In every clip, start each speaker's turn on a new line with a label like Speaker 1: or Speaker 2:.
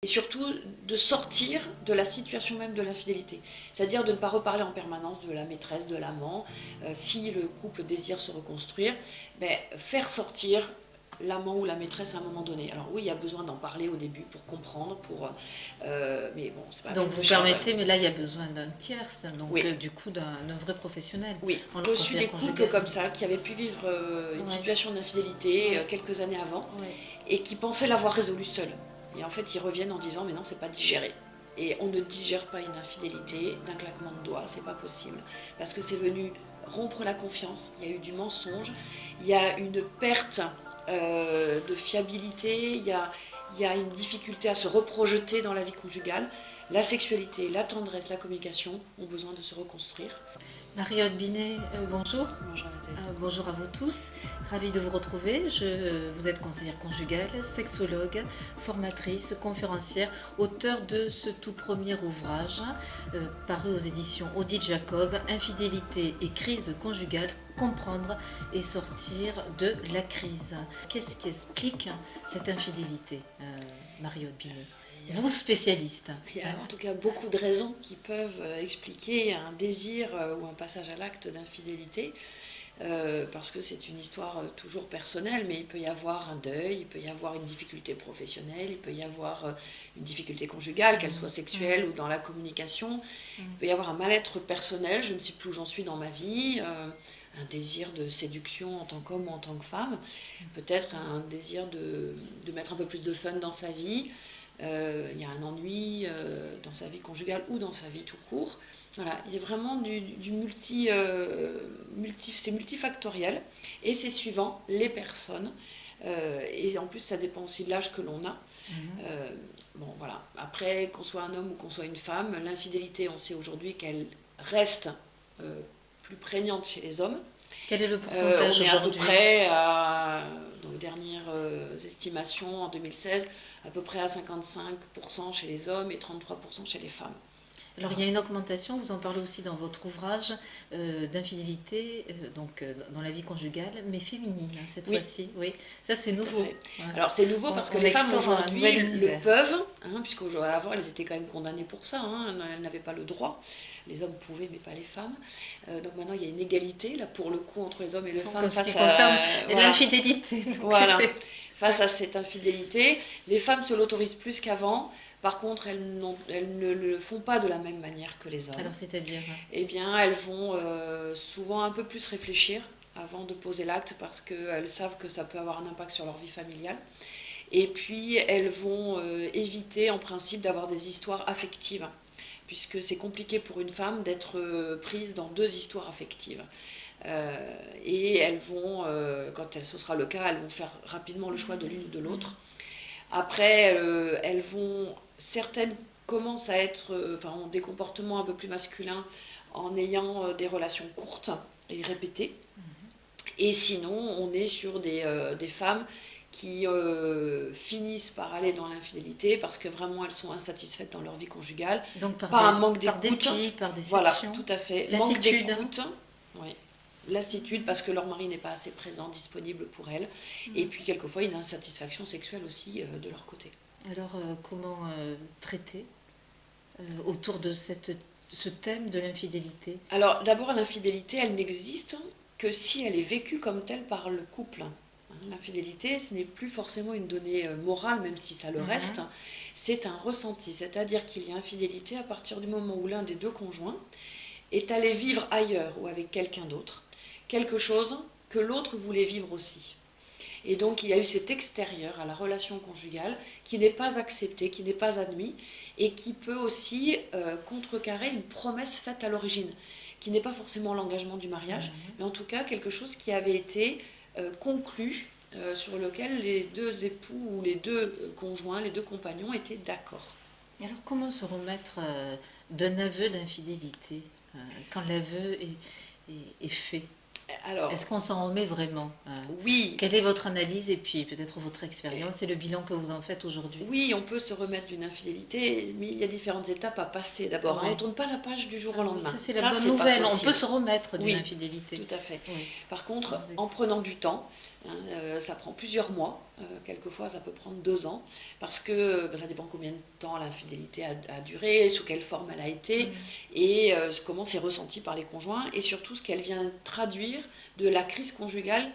Speaker 1: Et surtout de sortir de la situation même de l'infidélité. C'est-à-dire de ne pas reparler en permanence de la maîtresse, de l'amant. Si le couple désire se reconstruire, faire sortir l'amant ou la maîtresse à un moment donné. Alors oui, il y a besoin d'en parler au début pour comprendre, mais bon, c'est pas
Speaker 2: Donc vous permettez, mais là il y a besoin d'un tierce, donc
Speaker 1: oui.
Speaker 2: Du coup d'un vrai professionnel.
Speaker 1: Oui, j'ai reçu des couples comme ça qui avaient pu vivre une situation d'infidélité quelques années avant et qui pensaient l'avoir résolu seuls. Et en fait, ils reviennent en disant mais non, c'est pas digéré. Et on ne digère pas une infidélité d'un claquement de doigts, c'est pas possible. Parce que c'est venu rompre la confiance, il y a eu du mensonge, il y a une perte de fiabilité, il y a une difficulté à se reprojeter dans la vie conjugale. La sexualité, la tendresse, la communication ont besoin de se reconstruire.
Speaker 2: Marie-Aude Binet, bonjour.
Speaker 1: Bonjour Nathalie.
Speaker 2: Bonjour à vous tous, ravie de vous retrouver. Vous êtes conseillère conjugale, sexologue, formatrice, conférencière, auteure de ce tout premier ouvrage paru aux éditions Odile Jacob, Infidélité et crise conjugale, comprendre et sortir de la crise. Qu'est-ce qui explique cette infidélité, Marie-Aude Binet ? Vous, spécialiste.
Speaker 1: Il y a en tout cas beaucoup de raisons qui peuvent expliquer un désir ou un passage à l'acte d'infidélité, parce que c'est une histoire toujours personnelle, mais il peut y avoir un deuil, il peut y avoir une difficulté professionnelle, il peut y avoir une difficulté conjugale, qu'elle soit sexuelle ou dans la communication, il peut y avoir un mal-être personnel, je ne sais plus où j'en suis dans ma vie, un désir de séduction en tant qu'homme ou en tant que femme, peut-être un désir de mettre un peu plus de fun dans sa vie. Il y a un ennui dans sa vie conjugale ou dans sa vie tout court. Voilà, il y a vraiment c'est multifactoriel et c'est suivant les personnes. Et en plus, ça dépend aussi de l'âge que l'on a. Bon, voilà. Après, qu'on soit un homme ou qu'on soit une femme, l'infidélité, on sait aujourd'hui qu'elle reste plus prégnante chez les hommes.
Speaker 2: Quel est le pourcentage
Speaker 1: on est à peu
Speaker 2: aujourd'hui ?
Speaker 1: près, dans les dernières estimations en 2016, à peu près à 55% chez les hommes et 33% chez les femmes.
Speaker 2: Alors il y a une augmentation, vous en parlez aussi dans votre ouvrage, d'infidélité dans la vie conjugale, mais féminine cette fois-ci. Oui, ça c'est nouveau.
Speaker 1: Voilà. Alors c'est nouveau parce que les femmes aujourd'hui le peuvent, puisqu'avant elles étaient quand même condamnées pour ça, elles n'avaient pas le droit. Les hommes pouvaient, mais pas les femmes. Donc maintenant, il y a une égalité, là, pour le coup, entre les hommes et les femmes
Speaker 2: face à l'infidélité.
Speaker 1: Voilà. Face à cette infidélité, les femmes se l'autorisent plus qu'avant. Par contre, elles ne le font pas de la même manière que les hommes.
Speaker 2: Alors, c'est-à-dire ?
Speaker 1: Eh bien, elles vont souvent un peu plus réfléchir avant de poser l'acte parce qu'elles savent que ça peut avoir un impact sur leur vie familiale. Et puis, elles vont éviter, en principe, d'avoir des histoires affectives, puisque c'est compliqué pour une femme d'être prise dans deux histoires affectives. Et elles vont, quand ce sera le cas, elles vont faire rapidement le choix de l'une ou de l'autre. Après, certaines commencent à ont des comportements un peu plus masculins en ayant des relations courtes et répétées. Et sinon, on est sur des femmes qui finissent par aller dans l'infidélité parce que vraiment elles sont insatisfaites dans leur vie conjugale.
Speaker 2: Donc
Speaker 1: un manque d'écoute.
Speaker 2: Par dépit, par déception.
Speaker 1: Voilà, tout à fait.
Speaker 2: Lassitude.
Speaker 1: Manque d'écoute. Oui. Lassitude parce que leur mari n'est pas assez présent, disponible pour elles. Et puis quelquefois une insatisfaction sexuelle aussi de leur côté.
Speaker 2: Alors comment traiter autour de ce thème de l'infidélité ?
Speaker 1: Alors d'abord, l'infidélité, elle n'existe que si elle est vécue comme telle par le couple. L'infidélité, ce n'est plus forcément une donnée morale, même si ça le reste, c'est un ressenti. C'est-à-dire qu'il y a infidélité à partir du moment où l'un des deux conjoints est allé vivre ailleurs ou avec quelqu'un d'autre, quelque chose que l'autre voulait vivre aussi. Et donc il y a eu cet extérieur à la relation conjugale qui n'est pas accepté, qui n'est pas admis, et qui peut aussi contrecarrer une promesse faite à l'origine, qui n'est pas forcément l'engagement du mariage, mais en tout cas quelque chose qui avait été conclu, sur lequel les deux époux ou les deux conjoints, les deux compagnons étaient d'accord.
Speaker 2: Alors comment se remettre d'un aveu d'infidélité quand l'aveu est fait ? Alors, est-ce qu'on s'en remet vraiment ?
Speaker 1: Oui.
Speaker 2: Quelle est votre analyse et puis peut-être votre expérience et le bilan que vous en faites aujourd'hui ?
Speaker 1: Oui, on peut se remettre d'une infidélité, mais il y a différentes étapes à passer. D'abord, on ne tourne pas la page du jour au lendemain.
Speaker 2: Ça, c'est la bonne nouvelle. On peut se remettre d'une infidélité.
Speaker 1: Tout à fait. Par contre, en prenant du temps, Ça prend plusieurs mois, quelquefois ça peut prendre 2 ans, parce que ça dépend combien de temps l'infidélité a duré, sous quelle forme elle a été, et comment c'est ressenti par les conjoints, et surtout ce qu'elle vient traduire de la crise conjugale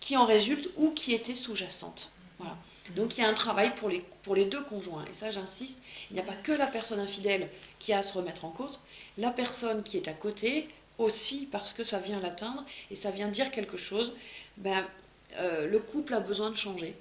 Speaker 1: qui en résulte ou qui était sous-jacente. Voilà. Donc il y a un travail pour les deux conjoints, et ça j'insiste, il n'y a pas que la personne infidèle qui a à se remettre en cause, la personne qui est à côté aussi, parce que ça vient l'atteindre, et ça vient dire quelque chose. Le couple a besoin de changer.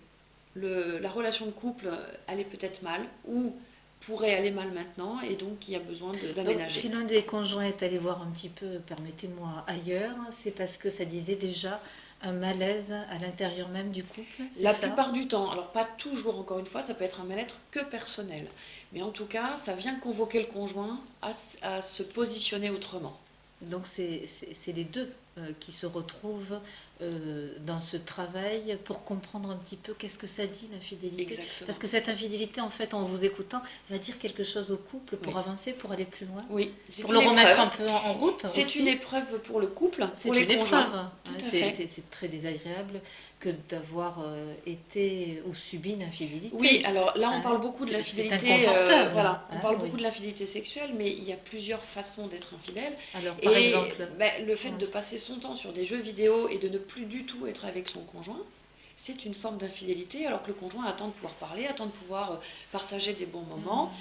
Speaker 1: La relation de couple, elle est peut-être mal, ou pourrait aller mal maintenant, et donc il y a besoin
Speaker 2: Donc,
Speaker 1: d'aménager.
Speaker 2: si l'un des conjoints est allé voir un petit peu, permettez-moi, ailleurs, c'est parce que ça disait déjà un malaise à l'intérieur même du couple, c'est
Speaker 1: La
Speaker 2: ça?
Speaker 1: plupart du temps, alors pas toujours, encore une fois, ça peut être un mal-être que personnel, mais en tout cas, ça vient convoquer le conjoint à se positionner autrement.
Speaker 2: Donc c'est les deux qui se retrouvent dans ce travail pour comprendre un petit peu qu'est-ce que ça dit l'infidélité. Parce
Speaker 1: Exactement.
Speaker 2: que cette infidélité, en fait, en vous écoutant, va dire quelque chose au couple pour
Speaker 1: Oui,
Speaker 2: avancer, pour aller plus loin,
Speaker 1: oui, c'est
Speaker 2: pour
Speaker 1: une
Speaker 2: le remettre un
Speaker 1: épreuve.
Speaker 2: peu en route
Speaker 1: C'est une
Speaker 2: aussi.
Speaker 1: épreuve pour le couple, pour
Speaker 2: C'est
Speaker 1: les
Speaker 2: une épreuve,
Speaker 1: conjoints.
Speaker 2: hein.
Speaker 1: Tout à fait.
Speaker 2: C'est très désagréable que d'avoir été ou subi une
Speaker 1: Oui,
Speaker 2: infidélité,
Speaker 1: alors là on
Speaker 2: hein.
Speaker 1: parle beaucoup de
Speaker 2: C'est
Speaker 1: l'infidélité,
Speaker 2: inconfortable,
Speaker 1: voilà, on
Speaker 2: hein,
Speaker 1: parle
Speaker 2: oui.
Speaker 1: beaucoup de l'infidélité sexuelle, mais il y a plusieurs façons d'être infidèle.
Speaker 2: Alors, par
Speaker 1: Et
Speaker 2: exemple,
Speaker 1: le fait
Speaker 2: ouais.
Speaker 1: de passer son temps sur des jeux vidéo et de ne plus du tout être avec son conjoint, c'est une forme d'infidélité, alors que le conjoint attend de pouvoir parler, attend de pouvoir partager des bons moments.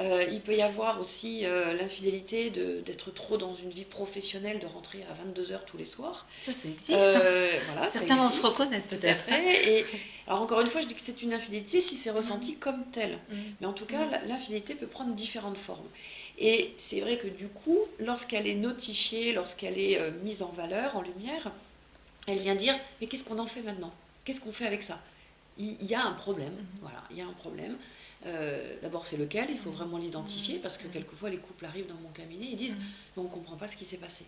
Speaker 1: Il peut y avoir aussi l'infidélité d'être trop dans une vie professionnelle, de rentrer à 22 heures tous les soirs.
Speaker 2: Ça existe, hein.
Speaker 1: Voilà, ça
Speaker 2: Certains vont se
Speaker 1: existe,
Speaker 2: reconnaître
Speaker 1: tout à
Speaker 2: peut-être, hein.
Speaker 1: fait. Et alors encore une fois, je dis que c'est une infidélité si c'est
Speaker 2: Mhm.
Speaker 1: ressenti comme tel.
Speaker 2: Mhm.
Speaker 1: Mais en tout cas,
Speaker 2: Mhm.
Speaker 1: l'infidélité peut prendre différentes formes. Et c'est vrai que du coup, lorsqu'elle est notifiée, lorsqu'elle est mise en valeur, en lumière, elle vient dire, mais qu'est-ce qu'on en fait maintenant? Qu'est-ce qu'on fait avec ça? Il y a un problème, voilà, il y a un problème. D'abord, c'est lequel, il faut vraiment l'identifier, parce que quelquefois, les couples arrivent dans mon cabinet et disent, mais on ne comprend pas ce qui s'est passé.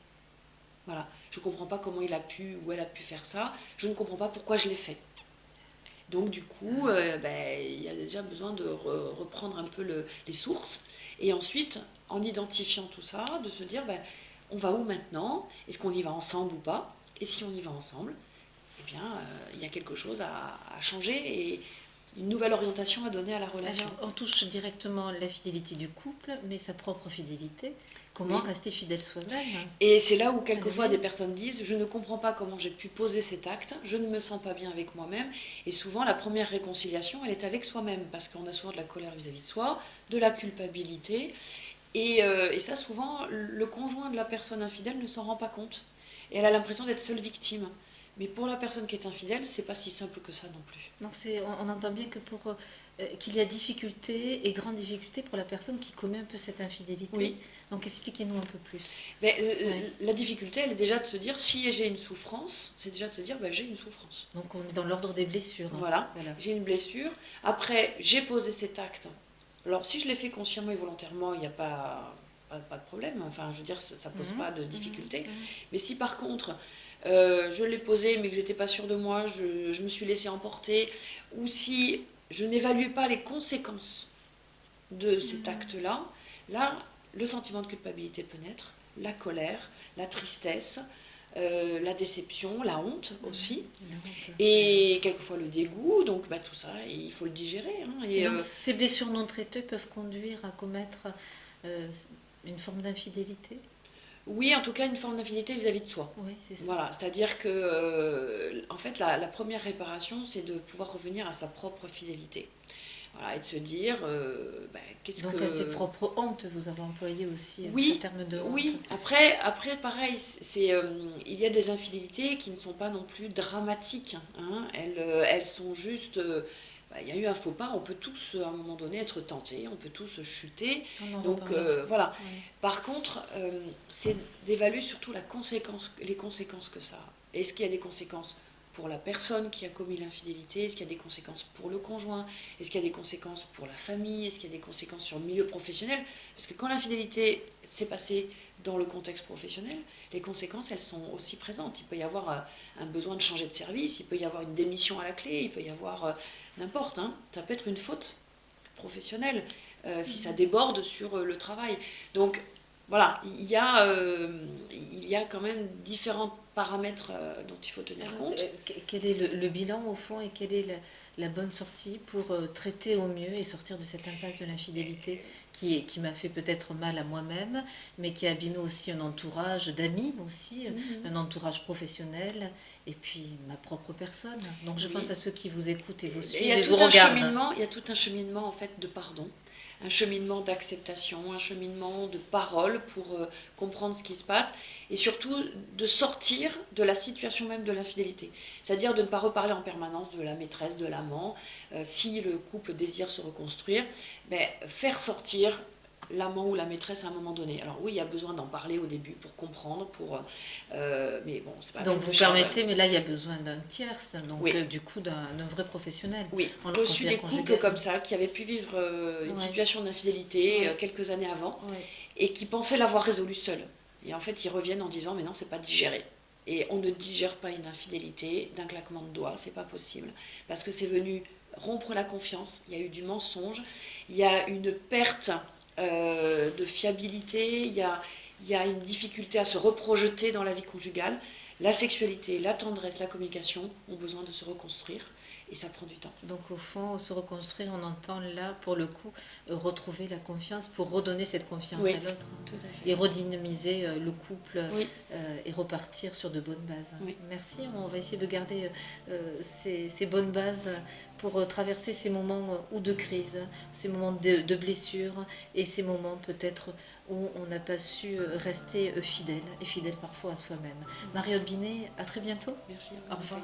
Speaker 1: Voilà, je ne comprends pas comment il a pu ou elle a pu faire ça, je ne comprends pas pourquoi je l'ai fait. Donc du coup, il y a déjà besoin de reprendre un peu les sources, et ensuite, en identifiant tout ça, de se dire, on va où maintenant? Est-ce qu'on y va ensemble ou pas? Et si on y va ensemble, eh bien, il y a quelque chose à changer et une nouvelle orientation à donner à la relation.
Speaker 2: Alors, on touche directement la fidélité du couple, mais sa propre fidélité. Comment
Speaker 1: Oui.
Speaker 2: rester fidèle soi-même?
Speaker 1: Et c'est là où
Speaker 2: Ah
Speaker 1: quelquefois
Speaker 2: oui.
Speaker 1: des personnes disent, je ne comprends pas comment j'ai pu poser cet acte, je ne me sens pas bien avec moi-même. Et souvent la première réconciliation, elle est avec soi-même, parce qu'on a souvent de la colère vis-à-vis de soi, de la culpabilité. Et ça, souvent, le conjoint de la personne infidèle ne s'en rend pas compte. Et elle a l'impression d'être seule victime. Mais pour la personne qui est infidèle, c'est pas si simple que ça non plus.
Speaker 2: Donc on entend bien que qu'il y a difficulté et grande difficulté pour la personne qui commet un peu cette infidélité.
Speaker 1: Oui.
Speaker 2: Donc expliquez-nous un peu plus.
Speaker 1: Mais
Speaker 2: Ouais.
Speaker 1: la difficulté, elle est déjà de se dire, si j'ai une souffrance, c'est déjà de se dire, j'ai une souffrance.
Speaker 2: Donc on est dans l'ordre des blessures, hein.
Speaker 1: Voilà,
Speaker 2: Voilà.
Speaker 1: j'ai une blessure. Après, j'ai posé cet acte. Alors, si je l'ai fait consciemment et volontairement, il n'y a pas de problème. Enfin, je veux dire, ça ne pose
Speaker 2: Mhm.
Speaker 1: pas de
Speaker 2: Mhm.
Speaker 1: difficulté.
Speaker 2: Mhm.
Speaker 1: Mais si par contre, je l'ai posé, mais que j'étais pas sûre de moi, je me suis laissée emporter, ou si je n'évaluais pas les conséquences de cet acte-là, là, le sentiment de culpabilité peut naître, la colère, la tristesse, la déception, la honte aussi,
Speaker 2: La honte.
Speaker 1: et quelquefois le dégoût. Donc tout ça, il faut le digérer, hein.
Speaker 2: Et donc ces blessures non traitées peuvent conduire à commettre euh, une forme d'infidélité.
Speaker 1: Oui, en tout cas, une forme d'infidélité vis-à-vis de soi.
Speaker 2: Oui, c'est ça.
Speaker 1: Voilà, c'est-à-dire que, en fait, la première réparation, c'est de pouvoir revenir à sa propre fidélité. Voilà, et de se dire, qu'est-ce
Speaker 2: Donc à ses
Speaker 1: que...
Speaker 2: propres hontes, vous avez employé aussi ce
Speaker 1: Oui,
Speaker 2: terme de honte.
Speaker 1: oui. Après pareil, il y a des infidélités qui ne sont pas non plus dramatiques, hein. Elles sont juste... il y a eu un faux pas, on peut tous, à un moment donné, être tentés, on peut tous chuter.
Speaker 2: On en
Speaker 1: Donc
Speaker 2: reparlera.
Speaker 1: voilà.
Speaker 2: Ouais.
Speaker 1: Par contre, c'est d'évaluer surtout les conséquences que ça a. Est-ce qu'il y a des conséquences pour la personne qui a commis l'infidélité? Est-ce qu'il y a des conséquences pour le conjoint? Est-ce qu'il y a des conséquences pour la famille? Est-ce qu'il y a des conséquences sur le milieu professionnel? Parce que quand l'infidélité s'est passée dans le contexte professionnel, les conséquences, elles sont aussi présentes. Il peut y avoir un besoin de changer de service, il peut y avoir une démission à la clé, il peut y avoir n'importe, hein. Ça peut être une faute professionnelle si ça déborde sur le travail. Donc voilà, il y a quand même différentes paramètres dont il faut tenir compte.
Speaker 2: Quel est le bilan au fond et quelle est la bonne sortie pour traiter au mieux et sortir de cette impasse de l'infidélité qui m'a fait peut-être mal à moi-même, mais qui a abîmé aussi un entourage d'amis aussi, un entourage professionnel et puis ma propre personne. Donc je pense à ceux qui vous écoutent et vous suivent et vous regardent.
Speaker 1: Il y a tout un cheminement en fait de pardon, un cheminement d'acceptation, un cheminement de parole pour comprendre ce qui se passe et surtout de sortir de la situation même de l'infidélité. C'est-à-dire de ne pas reparler en permanence de la maîtresse, de l'amant. Si le couple désire se reconstruire, faire sortir l'amant ou la maîtresse à un moment donné. Alors oui, il y a besoin d'en parler au début pour comprendre, mais bon, c'est pas
Speaker 2: donc vous permettez, mais là il y a besoin d'un tierce, donc
Speaker 1: oui.
Speaker 2: Du coup d'un vrai professionnel.
Speaker 1: Oui, j'ai reçu des couples comme ça qui avaient pu vivre une situation d'infidélité quelques années avant et qui pensaient l'avoir résolue seuls. Et en fait, ils reviennent en disant mais non, c'est pas digéré. Et on ne digère pas une infidélité d'un claquement de doigts, c'est pas possible, parce que c'est venu rompre la confiance. Il y a eu du mensonge, il y a une perte de fiabilité, il y a une difficulté à se reprojeter dans la vie conjugale. La sexualité, la tendresse, la communication ont besoin de se reconstruire et ça prend du temps.
Speaker 2: Donc au fond, se reconstruire, on entend là pour le coup retrouver la confiance pour redonner cette confiance à l'autre et redynamiser le couple et repartir sur de bonnes bases.
Speaker 1: Oui.
Speaker 2: Merci, on va essayer de garder ces bonnes bases pour traverser ces moments ou de crise, ces moments de blessure et ces moments peut-être où on n'a pas su rester fidèle et fidèle parfois à soi-même. Marie-Aude Binet, à très bientôt.
Speaker 1: Merci.
Speaker 2: Au revoir.